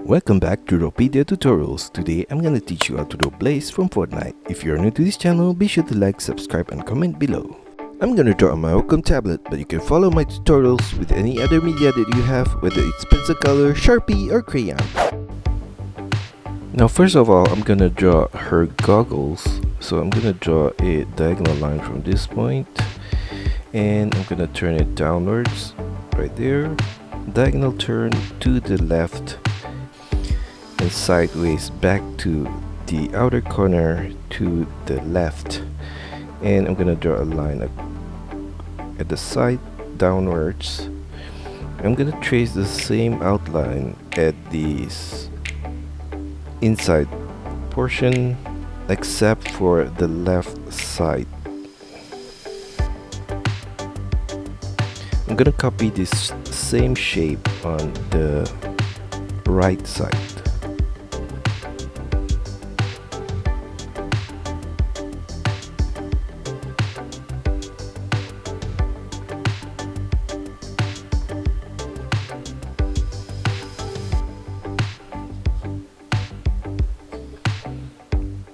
Welcome back to DRAWPEDIA tutorials. Today I'm gonna teach you how to draw Blaze from Fortnite. If you're new to this channel, be sure to like, subscribe and comment below. I'm gonna draw on my Wacom tablet, but you can follow my tutorials with any other media that you have, whether it's pencil color, Sharpie or crayon. Now first of all, I'm gonna draw her goggles. So I'm gonna draw a diagonal line from this point and I'm gonna turn it downwards right there, diagonal turn to the left and sideways back to the outer corner to the left, and I'm gonna draw a line at the side downwards. I'm gonna trace the same outline at the inside portion except for the left side. I'm gonna copy this same shape on the right side.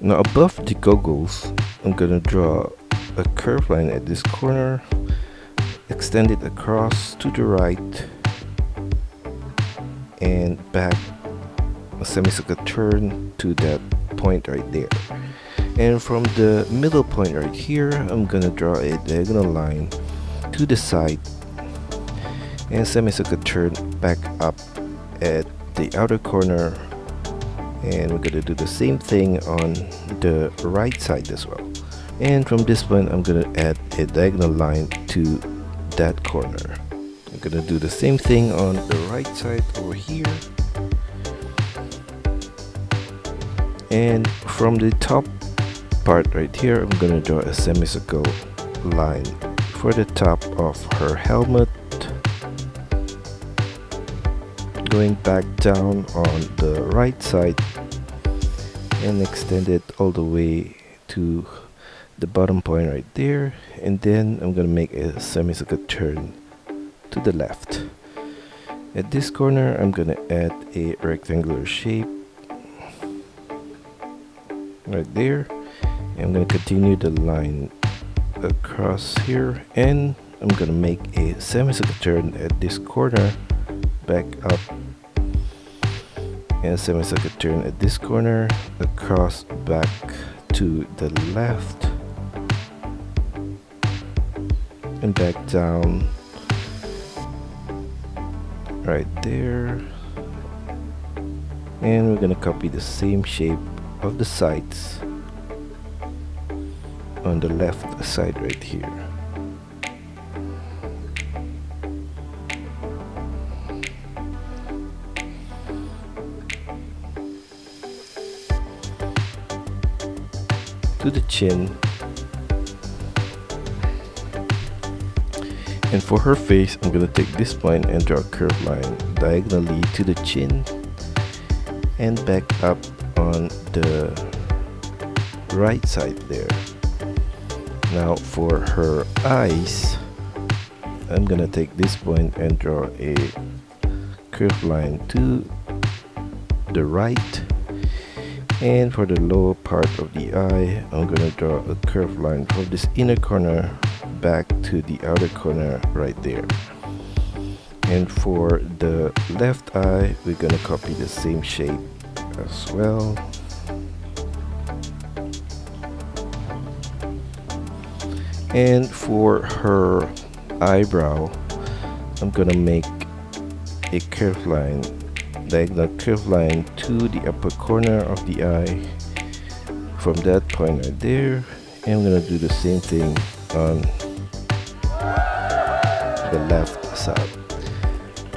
Now above the goggles, I'm gonna draw a curved line at this corner, extend it across to the right and back, a semicircle turn to that point right there. And from the middle point right here, I'm gonna draw a diagonal line to the side and semicircle turn back up at the outer corner, and we're gonna do the same thing on the right side as well. And from this point I'm gonna add a diagonal line to that corner. I'm gonna do the same thing on the right side over here, and from the top part right here I'm gonna draw a semicircle line for the top of her helmet, going back down on the right side and extend it all the way to the bottom point right there, and then I'm gonna make a semicircle turn to the left. At this corner I'm gonna add a rectangular shape right there, and I'm gonna continue the line across here, and I'm gonna make a semicircle turn at this corner, back up, and semicircle turn at this corner, across, back to the left and back down right there. And we're gonna copy the same shape of the sides on the left side right here. To the chin, and for her face I'm gonna take this point and draw a curved line diagonally to the chin and back up on the right side there. Now for her eyes, I'm gonna take this point and draw a curved line to the right, and for the lower part of the eye I'm gonna draw a curved line from this inner corner back to the outer corner right there. And for the left eye we're gonna copy the same shape as well. And for her eyebrow I'm gonna make a curved line, diagonal curved line to the upper corner of the eye from that point right there, and I'm gonna do the same thing on the left side.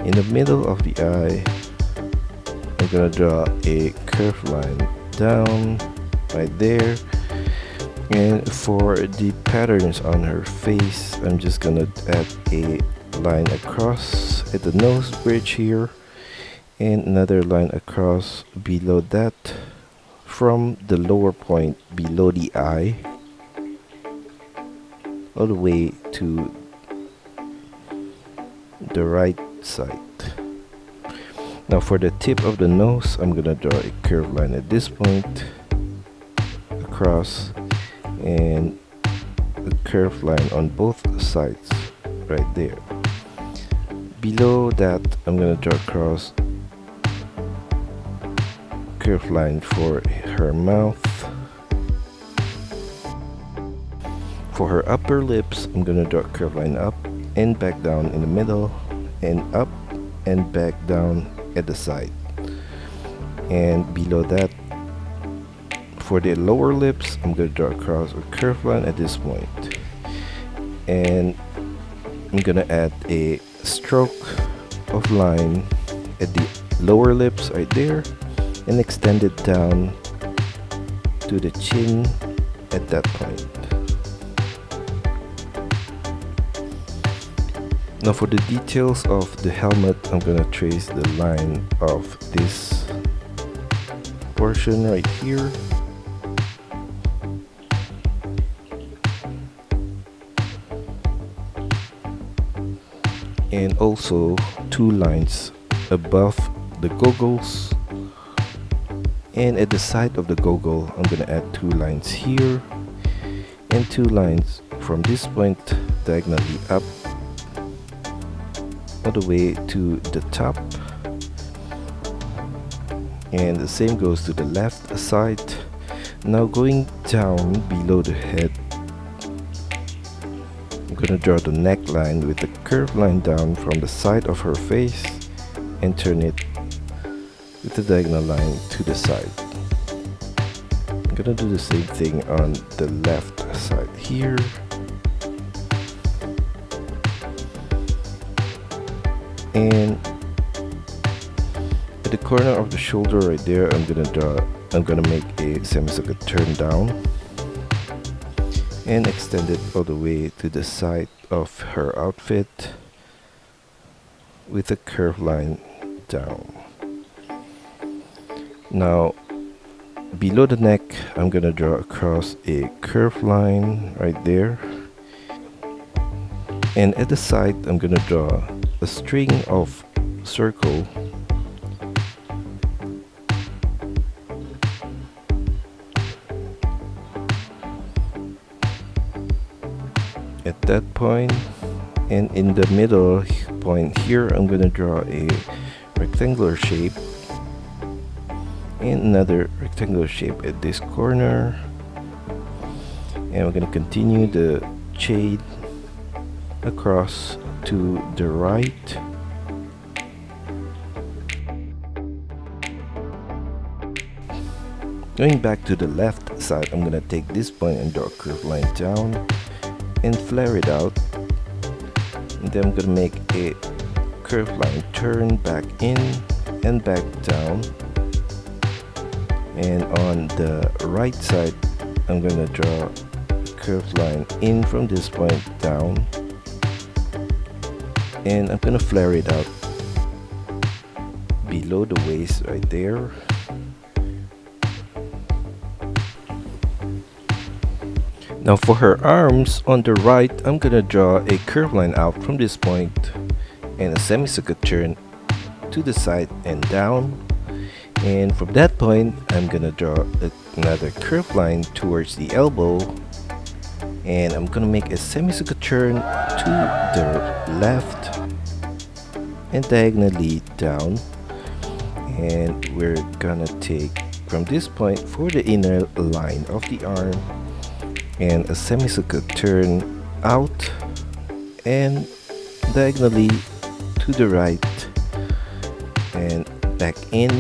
In the middle of the eye I'm gonna draw a curved line down right there, and for the patterns on her face I'm just gonna add a line across at the nose bridge here and another line across below that from the lower point below the eye all the way to the right side. Now for the tip of the nose, I'm gonna draw a curved line at this point across, and a curved line on both sides right there. Below that, I'm gonna draw across curved line for her mouth. For her upper lips, I'm gonna draw a curved line up and back down in the middle, and up and back down at the side. And below that, for the lower lips, I'm gonna draw across a curved line at this point, and I'm gonna add a stroke of line at the lower lips right there, and extend it down to the chin at that point. Now for the details of the helmet, I'm gonna trace the line of this portion right here, and also two lines above the goggles, and at the side of the goggle I'm gonna add two lines here and two lines from this point diagonally up all the way to the top, and the same goes to the left side. Now going down below the head, I'm gonna draw the neckline with the curved line down from the side of her face and turn it with the diagonal line to the side. I'm gonna do the same thing on the left side here. And at the corner of the shoulder right there, I'm gonna make a semicircle turn down and extend it all the way to the side of her outfit with a curved line down. Now below the neck, I'm gonna draw across a curved line right there, and at the side I'm gonna draw a string of circle at that point, and in the middle point here I'm gonna draw a rectangular shape and another rectangular shape at this corner, and we're gonna continue the shade across to the right. Going back to the left side, I'm gonna take this point and draw a curved line down and flare it out, and then I'm gonna make a curved line turn back in and back down, and on the right side I'm gonna draw a curved line in from this point down, and I'm gonna flare it out below the waist right there. Now for her arms on the right, I'm gonna draw a curved line out from this point and a semicircle turn to the side and down, and from that point I'm gonna draw another curved line towards the elbow, and I'm gonna make a semicircle turn to the left and diagonally down, and we're gonna take from this point for the inner line of the arm and a semicircle turn out and diagonally to the right and back in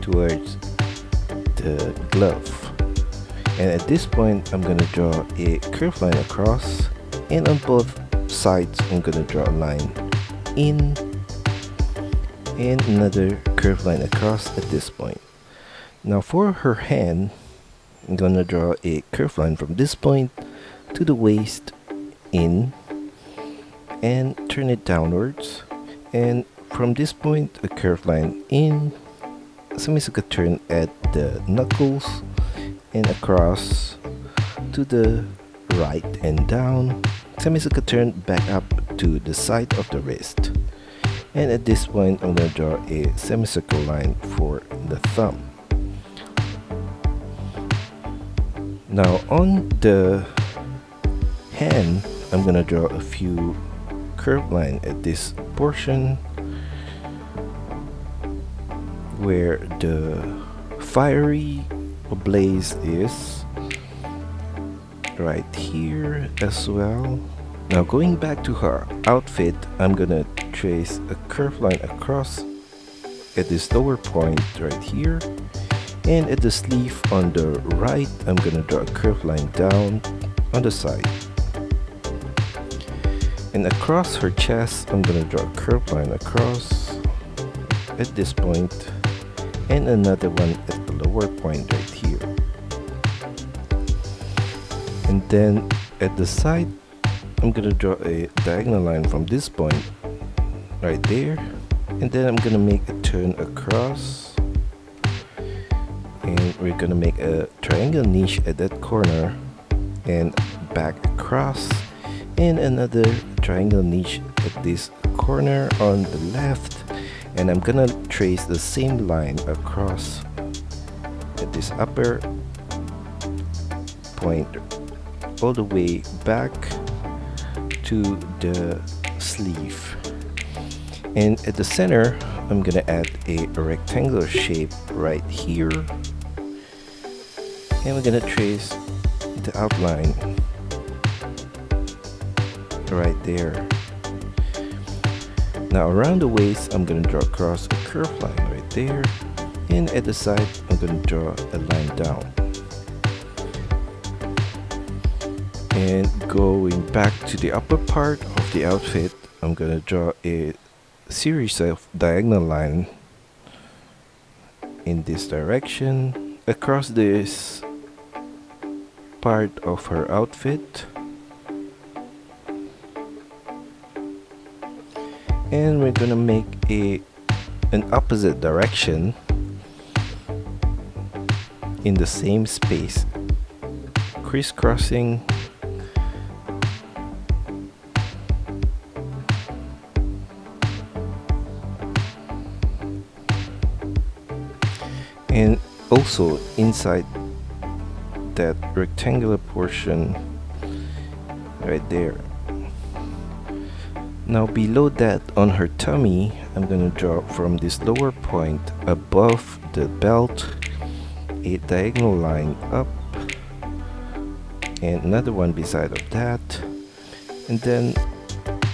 towards the glove. And at this point I'm gonna draw a curved line across, and on both sides I'm gonna draw a line in and another curved line across at this point. Now for her hand, I'm gonna draw a curved line from this point to the waist in and turn it downwards, and from this point a curved line in, semicircle turn at the knuckles and across to the right and down, semicircle turn back up to the side of the wrist, And at this point, I'm going to draw a semicircle line for the thumb. Now on the hand, I'm going to draw a few curved lines at this portion where the fiery blaze is, right here as well. Now going back to her outfit, I'm gonna trace a curved line across at this lower point right here, and at the sleeve on the right, I'm gonna draw a curved line down on the side, and across her chest, I'm gonna draw a curved line across at this point, and another one at the lower point right here. And then at the side, I'm gonna draw a diagonal line from this point right there, and then I'm gonna make a turn across, and we're gonna make a triangle niche at that corner and back across, and another triangle niche at this corner on the left, and I'm gonna trace the same line across at this upper point all the way back to the sleeve. And at the center, I'm gonna add a rectangular shape right here, and we're gonna trace the outline right there. Now around the waist, I'm gonna draw across a curved line right there, and at the side, I'm gonna draw a line down. And going back to the upper part of the outfit, I'm gonna draw a series of diagonal lines in this direction across this part of her outfit, and we're gonna make an opposite direction in the same space, crisscrossing and also inside that rectangular portion right there. Now below that, on her tummy, I'm gonna draw from this lower point above the belt a diagonal line up, and another one beside of that, and then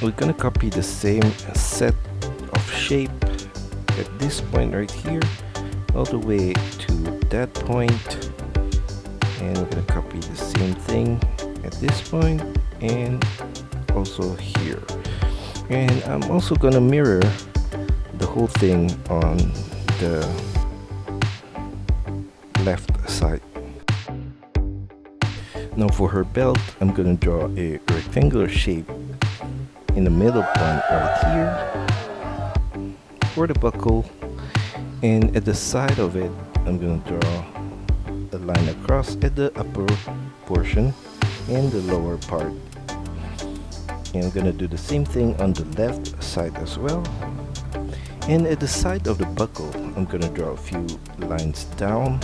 we're gonna copy the same set of shape at this point right here all the way to that point, and we're gonna copy the same thing at this point and also here. And I'm also gonna mirror the whole thing on the left side. Now for her belt, I'm gonna draw a rectangular shape in the middle point right here for the buckle, and at the side of it, I'm gonna draw a line across at the upper portion and the lower part. And I'm gonna do the same thing on the left side as well. And at the side of the buckle, I'm gonna draw a few lines down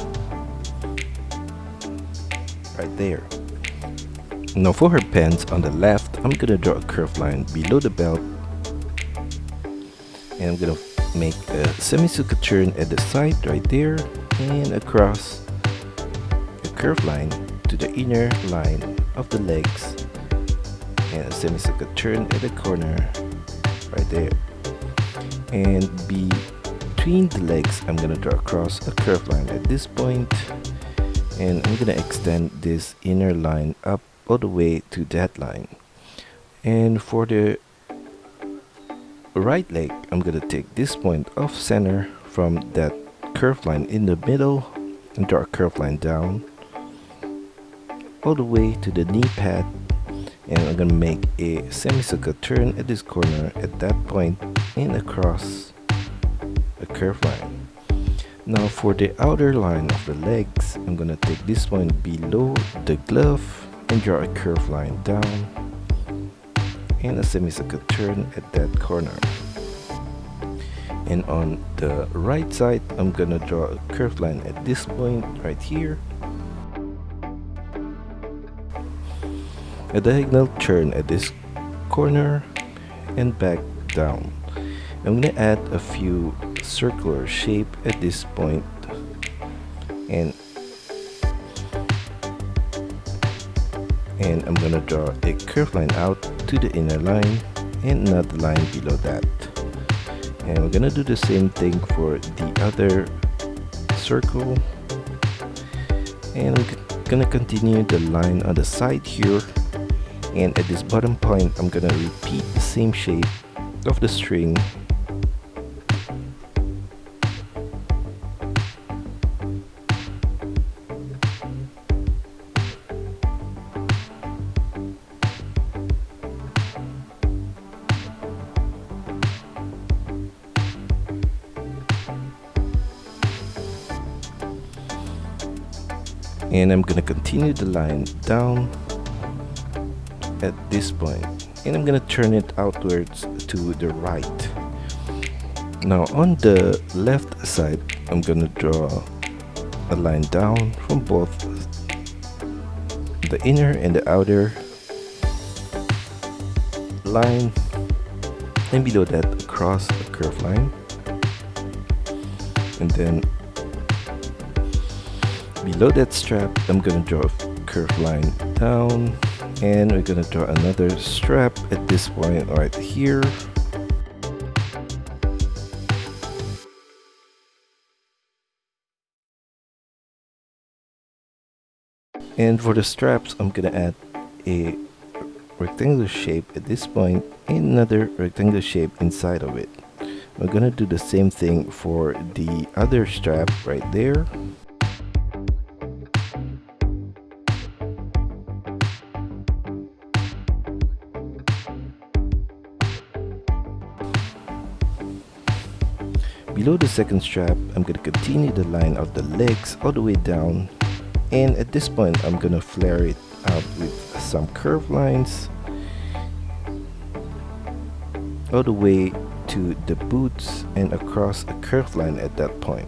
right there. Now for her pants on the left, I'm gonna draw a curved line below the belt, and I'm gonna make a semicircle turn at the side right there, and across a curved line to the inner line of the legs, and a semicircle turn at the corner right there. And between the legs, I'm gonna draw across a curved line at this point, and I'm gonna extend this inner line up all the way to that line. And for the right leg, I'm gonna take this point off center from that curved line in the middle and draw a curved line down all the way to the knee pad, and I'm gonna make a semicircle turn at this corner at that point and across a curved line. Now for the outer line of the legs, I'm gonna take this point below the glove and draw a curved line down and a semicircle turn at that corner. And on the right side, I'm gonna draw a curved line at this point right here, a diagonal turn at this corner, and back down. I'm gonna add a few circular shape at this point, and I'm gonna draw a curved line out to the inner line and another line below that. And we're gonna do the same thing for the other circle, and we're gonna continue the line on the side here, and at this bottom point I'm gonna repeat the same shape of the string and I'm gonna continue the line down at this point, and I'm gonna turn it outwards to the right. Now on the left side, I'm gonna draw a line down from both the inner and the outer line, and below that across a curved line, and then below that strap I'm gonna draw a curved line down, and we're gonna draw another strap at this point right here, and for the straps I'm gonna add a rectangular shape at this point and another rectangular shape inside of it. We're gonna do the same thing for the other strap right there. Below the second strap, I'm going to continue the line of the legs all the way down, and at this point I'm going to flare it out with some curved lines all the way to the boots and across a curved line at that point.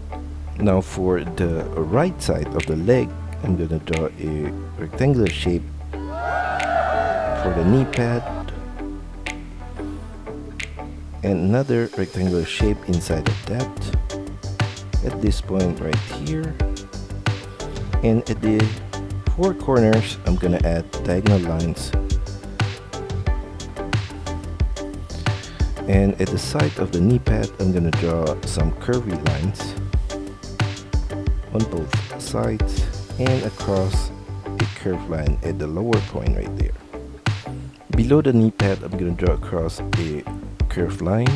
Now for the right side of the leg, I'm going to draw a rectangular shape for the knee pad, and another rectangular shape inside of that at this point right here, and at the four corners I'm gonna add diagonal lines, and at the side of the knee pad I'm gonna draw some curvy lines on both sides and across a curved line at the lower point right there. Below the knee pad I'm gonna draw across a curved line,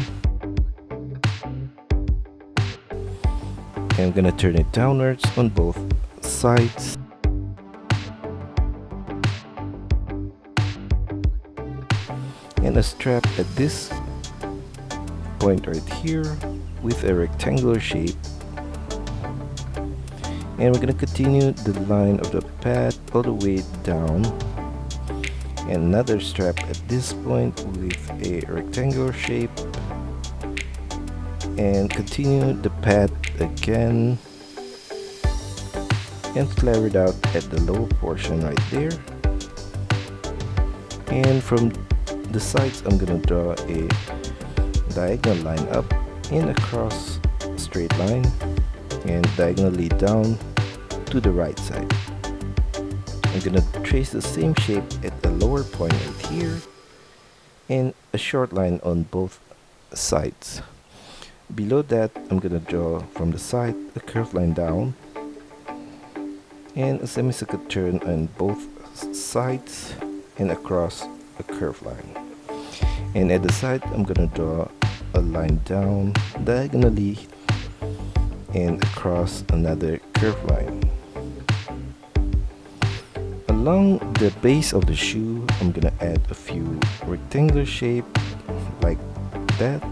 and I'm gonna turn it downwards on both sides, and a strap at this point right here with a rectangular shape, and we're gonna continue the line of the pad all the way down, and another strap at this point with a rectangular shape, and continue the pad again and flare it out at the lower portion right there, and from the sides I'm gonna draw a diagonal line up and across a straight line and diagonally down to the right side. I'm gonna trace the same shape at the lower point right here and a short line on both sides. Below that I'm gonna draw from the side a curved line down and a semicircle turn on both sides and across a curved line. And at the side I'm gonna draw a line down diagonally and across another curved line. Along the base of the shoe, I'm gonna add a few rectangular shape like that,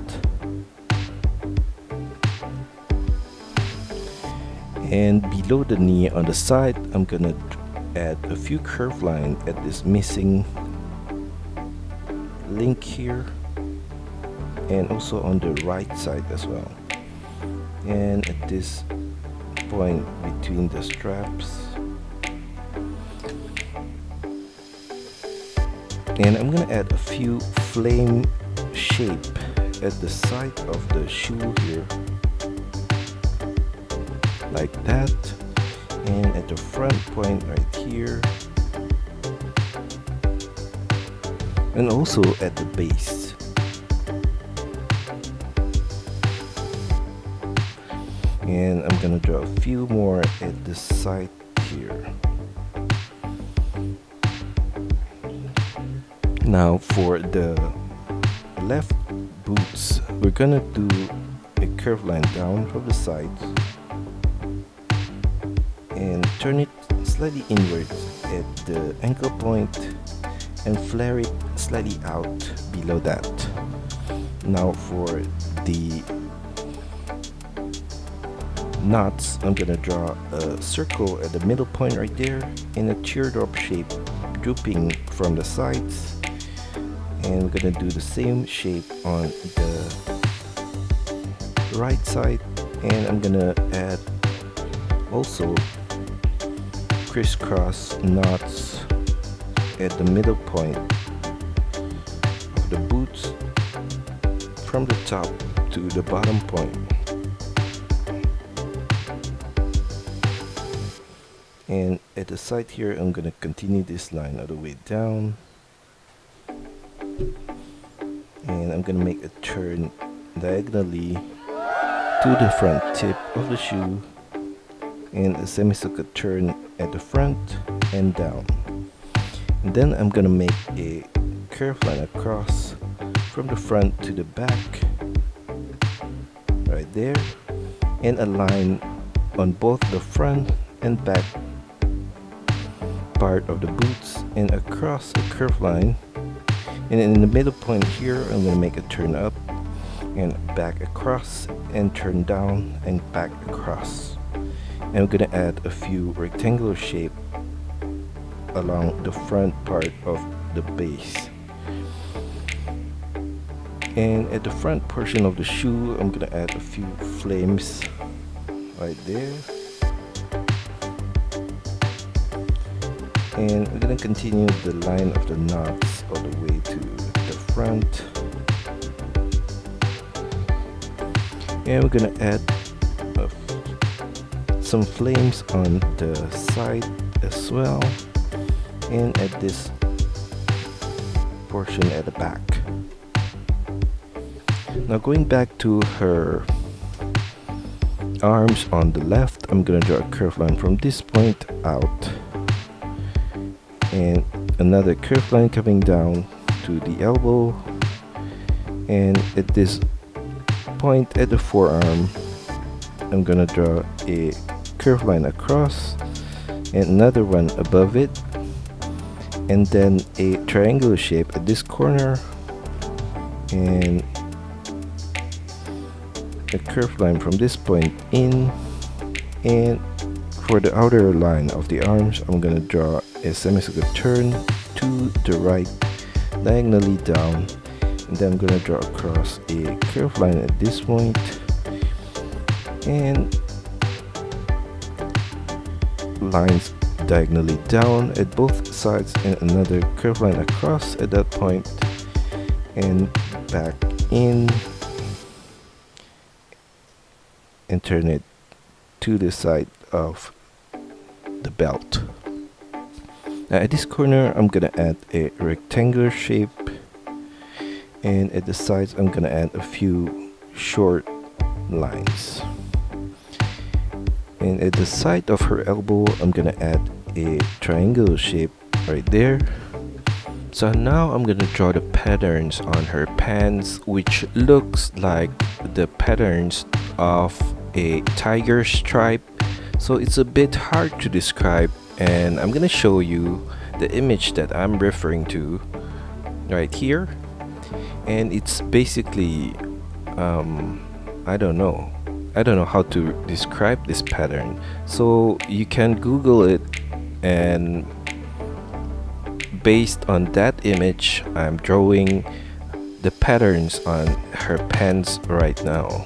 and below the knee on the side I'm gonna add a few curved lines at this missing link here, and also on the right side as well. and at this point between the straps, and I'm gonna add a few flame shape at the side of the shoe here, like that, and at the front point right here, and also at the base. And I'm gonna draw a few more at the side here. Now for the left boots, we're gonna do a curved line down from the sides and turn it slightly inwards at the ankle point and flare it slightly out below that. Now for the knots, I'm gonna draw a circle at the middle point right there in a teardrop shape drooping from the sides, and we're gonna do the same shape on the right side, and I'm gonna add also crisscross knots at the middle point of the boots from the top to the bottom point. And at the side here, I'm gonna continue this line all the way down, and I'm gonna make a turn diagonally to the front tip of the shoe, and a semicircle turn at the front and down. And then I'm gonna make a curved line across from the front to the back right there, and a line on both the front and back part of the boots, and across a curved line, and in the middle point here I'm gonna make a turn up and back across and turn down and back across, and I'm gonna add a few rectangular shape along the front part of the base. And at the front portion of the shoe, I'm gonna add a few flames right there. And we're gonna continue the line of the knots all the way to the front. And we're gonna add some flames on the side as well, and at this portion at the back. Now going back to her arms on the left, I'm gonna draw a curved line from this point out, and another curved line coming down to the elbow, and at this point at the forearm, I'm gonna draw a curved line across and another one above it, and then a triangular shape at this corner, and a curved line from this point in. And for the outer line of the arms, I'm gonna draw a semicircle turn to the right diagonally down, and then I'm gonna draw across a curved line at this point, and lines diagonally down at both sides, and another curved line across at that point and back in, and turn it to the side of the belt. Now at this corner, I'm gonna add a rectangular shape, and at the sides I'm gonna add a few short lines, and at the side of her elbow I'm gonna add a triangular shape right there. So now I'm gonna draw the patterns on her pants, which looks like the patterns of a tiger stripe, so it's a bit hard to describe, and I'm gonna show you the image that I'm referring to right here. And it's basically I don't know how to describe this pattern, so you can Google it, and based on that image I'm drawing the patterns on her pants right now.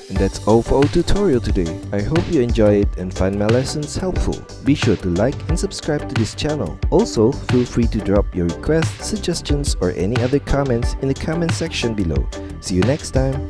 And that's all for our tutorial today. I hope you enjoy it and find my lessons helpful. Be sure to like and subscribe to this channel. Also, feel free to drop your requests, suggestions, or any other comments in the comment section below. See you next time!